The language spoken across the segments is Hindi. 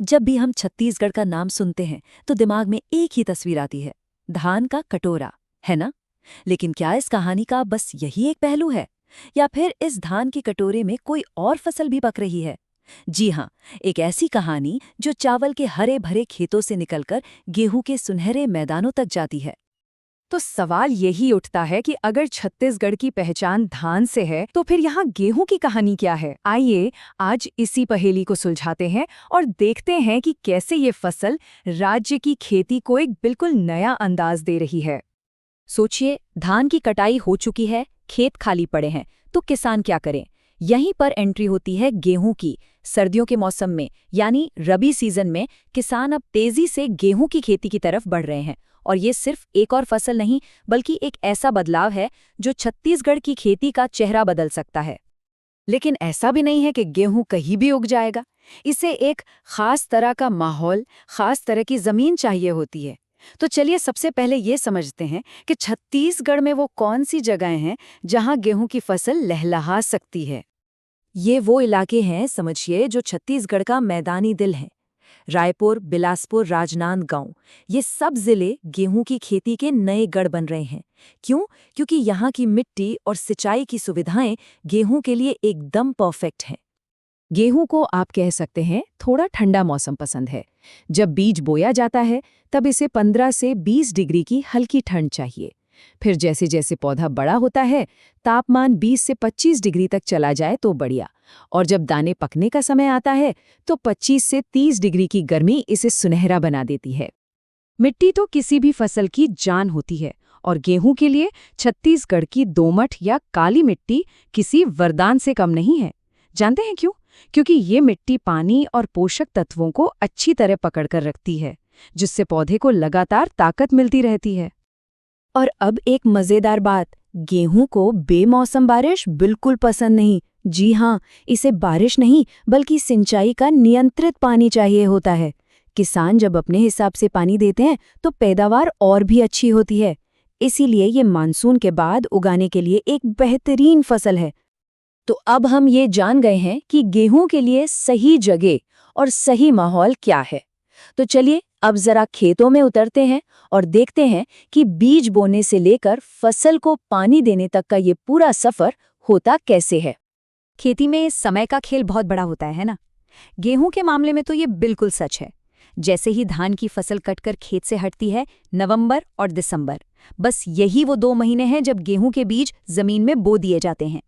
जब भी हम छत्तीसगढ़ का नाम सुनते हैं तो दिमाग में एक ही तस्वीर आती है, धान का कटोरा, है ना? लेकिन क्या इस कहानी का बस यही एक पहलू है, या फिर इस धान के कटोरे में कोई और फसल भी पक रही है? जी हाँ, एक ऐसी कहानी जो चावल के हरे भरे खेतों से निकलकर गेहूं के सुनहरे मैदानों तक जाती है। तो सवाल यही उठता है कि अगर छत्तीसगढ़ की पहचान धान से है तो फिर यहाँ गेहूं की कहानी क्या है। आइए आज इसी पहेली को सुलझाते हैं और देखते हैं कि कैसे ये फसल राज्य की खेती को एक बिल्कुल नया अंदाज दे रही है। सोचिए, धान की कटाई हो चुकी है, खेत खाली पड़े हैं, तो किसान क्या करें? यहीं पर एंट्री होती है गेहूं की। सर्दियों के मौसम में यानी रबी सीजन में किसान अब तेजी से गेहूं की खेती की तरफ बढ़ रहे हैं। और ये सिर्फ एक और फसल नहीं, बल्कि एक ऐसा बदलाव है जो छत्तीसगढ़ की खेती का चेहरा बदल सकता है। लेकिन ऐसा भी नहीं है कि गेहूं कहीं भी उग जाएगा। इसे एक खास तरह का माहौल, खास तरह की जमीन चाहिए होती है। तो चलिए सबसे पहले ये समझते हैं कि छत्तीसगढ़ में वो कौन सी जगहें हैं जहां गेहूं की फसल लहलहा सकती है। ये वो इलाके हैं, समझिए, जो छत्तीसगढ़ का मैदानी दिल है। रायपुर, बिलासपुर, राजनांदगांव, ये सब जिले गेहूं की खेती के नए गढ़ बन रहे हैं। क्यों? क्योंकि यहाँ की मिट्टी और सिंचाई की सुविधाएं गेहूं के लिए एकदम परफेक्ट हैं। गेहूं को आप कह सकते हैं थोड़ा ठंडा मौसम पसंद है। जब बीज बोया जाता है तब इसे 15 से 20 डिग्री की हल्की ठंड चाहिए। फिर जैसे जैसे पौधा बड़ा होता है तापमान 20 से 25 डिग्री तक चला जाए तो बढ़िया। और जब दाने पकने का समय आता है तो 25 से 30 डिग्री की गर्मी इसे सुनहरा बना देती है। मिट्टी तो किसी भी फसल की जान होती है और गेहूं के लिए छत्तीसगढ़ की दोमट या काली मिट्टी किसी वरदान से कम नहीं है। जानते हैं क्यों? क्योंकि ये मिट्टी पानी और पोषक तत्वों को अच्छी तरह पकड़कर रखती है, जिससे पौधे को लगातार ताकत मिलती रहती है। और अब एक मजेदार बात, गेहूं को बेमौसम बारिश बिल्कुल पसंद नहीं। जी हाँ, इसे बारिश नहीं बल्कि सिंचाई का नियंत्रित पानी चाहिए होता है। किसान जब अपने हिसाब से पानी देते हैं तो पैदावार और भी अच्छी होती है। इसीलिए ये मानसून के बाद उगाने के लिए एक बेहतरीन फसल है। तो अब हम ये जान गए हैं कि गेहूं के लिए सही जगह और सही माहौल क्या है। तो चलिए अब जरा खेतों में उतरते हैं और देखते हैं कि बीज बोने से लेकर फसल को पानी देने तक का ये पूरा सफर होता कैसे है। खेती में समय का खेल बहुत बड़ा होता है ना? गेहूं के मामले में तो ये बिल्कुल सच है। जैसे ही धान की फसल कटकर खेत से हटती है, नवंबर और दिसंबर, बस यही वो 2 महीने हैं जब गेहूं के बीज जमीन में बो दिए जाते हैं।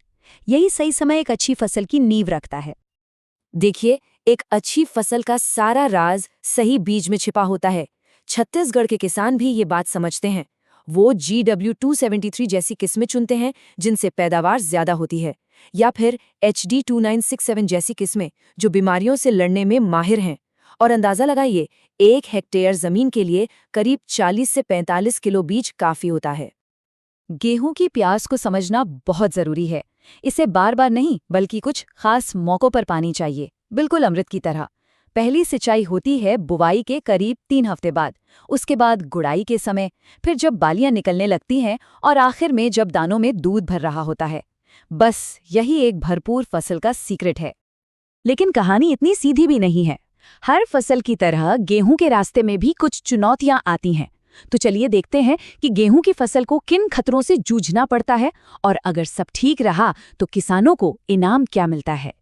यही सही समय एक अच्छी फसल की नींव रखता है। देखिए, एक अच्छी फसल का सारा राज सही बीज में छिपा होता है। छत्तीसगढ़ के किसान भी ये बात समझते हैं। वो GW273 जैसी किस्में चुनते हैं जिनसे पैदावार ज्यादा होती है, या फिर HD2967 जैसी किस्में जो बीमारियों से लड़ने में माहिर हैं। और अंदाजा लगाइए, 1 हेक्टेयर जमीन के लिए करीब 40 से 45 किलो बीज काफी होता है। गेहूं की प्यास को समझना बहुत जरूरी है। इसे बार बार नहीं बल्कि कुछ खास मौकों पर पानी चाहिए, बिल्कुल अमृत की तरह। पहली सिंचाई होती है बुवाई के करीब 3 हफ्ते बाद, उसके बाद गुड़ाई के समय, फिर जब बालियां निकलने लगती हैं और आखिर में जब दानों में दूध भर रहा होता है। बस यही एक भरपूर फसल का सीक्रेट है। लेकिन कहानी इतनी सीधी भी नहीं है। हर फसल की तरह गेहूं के रास्ते में भी कुछ चुनौतियां आती हैं। तो चलिए देखते हैं कि गेहूं की फसल को किन खतरों से जूझना पड़ता है, और अगर सब ठीक रहा तो किसानों को इनाम क्या मिलता है।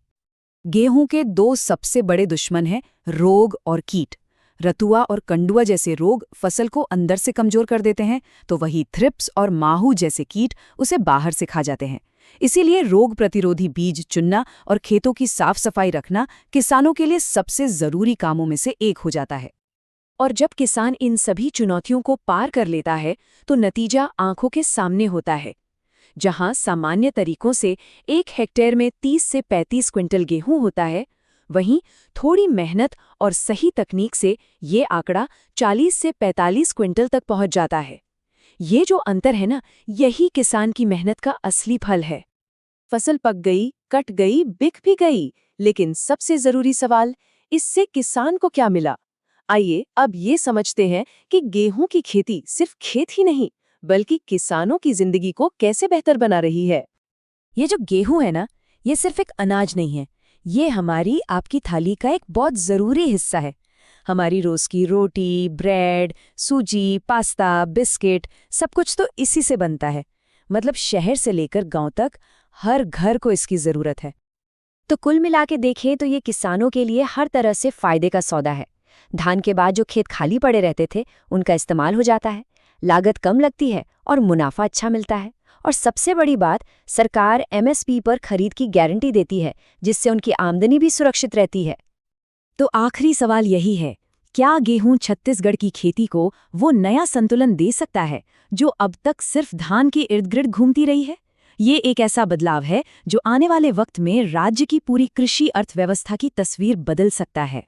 गेहूं के 2 सबसे बड़े दुश्मन हैं रोग और कीट। रतुआ और कंडुआ जैसे रोग फसल को अंदर से कमजोर कर देते हैं, तो वही थ्रिप्स और माहू जैसे कीट उसे बाहर से खा जाते हैं। इसीलिए रोग प्रतिरोधी बीज चुनना और खेतों की साफ सफाई रखना किसानों के लिए सबसे जरूरी कामों में से एक हो जाता है। और जब किसान इन सभी चुनौतियों को पार कर लेता है तो नतीजा आंखों के सामने होता है। जहां सामान्य तरीकों से 1 हेक्टेयर में 30 से 35 क्विंटल गेहूं होता है, वहीं थोड़ी मेहनत और सही तकनीक से ये आंकड़ा 40 से 45 क्विंटल तक पहुंच जाता है। ये जो अंतर है ना, यही किसान की मेहनत का असली फल है। फसल पक गई, कट गई, बिक भी गई, लेकिन सबसे जरूरी सवाल, इससे किसान को क्या मिला? आइए अब ये समझते हैं कि गेहूं की खेती सिर्फ खेत ही नहीं बल्कि किसानों की जिंदगी को कैसे बेहतर बना रही है। ये जो गेहूं है ना, ये सिर्फ एक अनाज नहीं है, ये हमारी आपकी थाली का एक बहुत ज़रूरी हिस्सा है। हमारी रोज़ की रोटी, ब्रेड, सूजी, पास्ता, बिस्किट सब कुछ तो इसी से बनता है। मतलब शहर से लेकर गांव तक हर घर को इसकी ज़रूरत है। तो कुल मिला के देखें तो ये किसानों के लिए हर तरह से फायदे का सौदा है। धान के बाद जो खेत खाली पड़े रहते थे उनका इस्तेमाल हो जाता है, लागत कम लगती है और मुनाफा अच्छा मिलता है। और सबसे बड़ी बात, सरकार एमएसपी पर खरीद की गारंटी देती है, जिससे उनकी आमदनी भी सुरक्षित रहती है। तो आखिरी सवाल यही है, क्या गेहूं छत्तीसगढ़ की खेती को वो नया संतुलन दे सकता है जो अब तक सिर्फ धान के इर्द गिर्द घूमती रही है? ये एक ऐसा बदलाव है जो आने वाले वक्त में राज्य की पूरी कृषि अर्थव्यवस्था की तस्वीर बदल सकता है।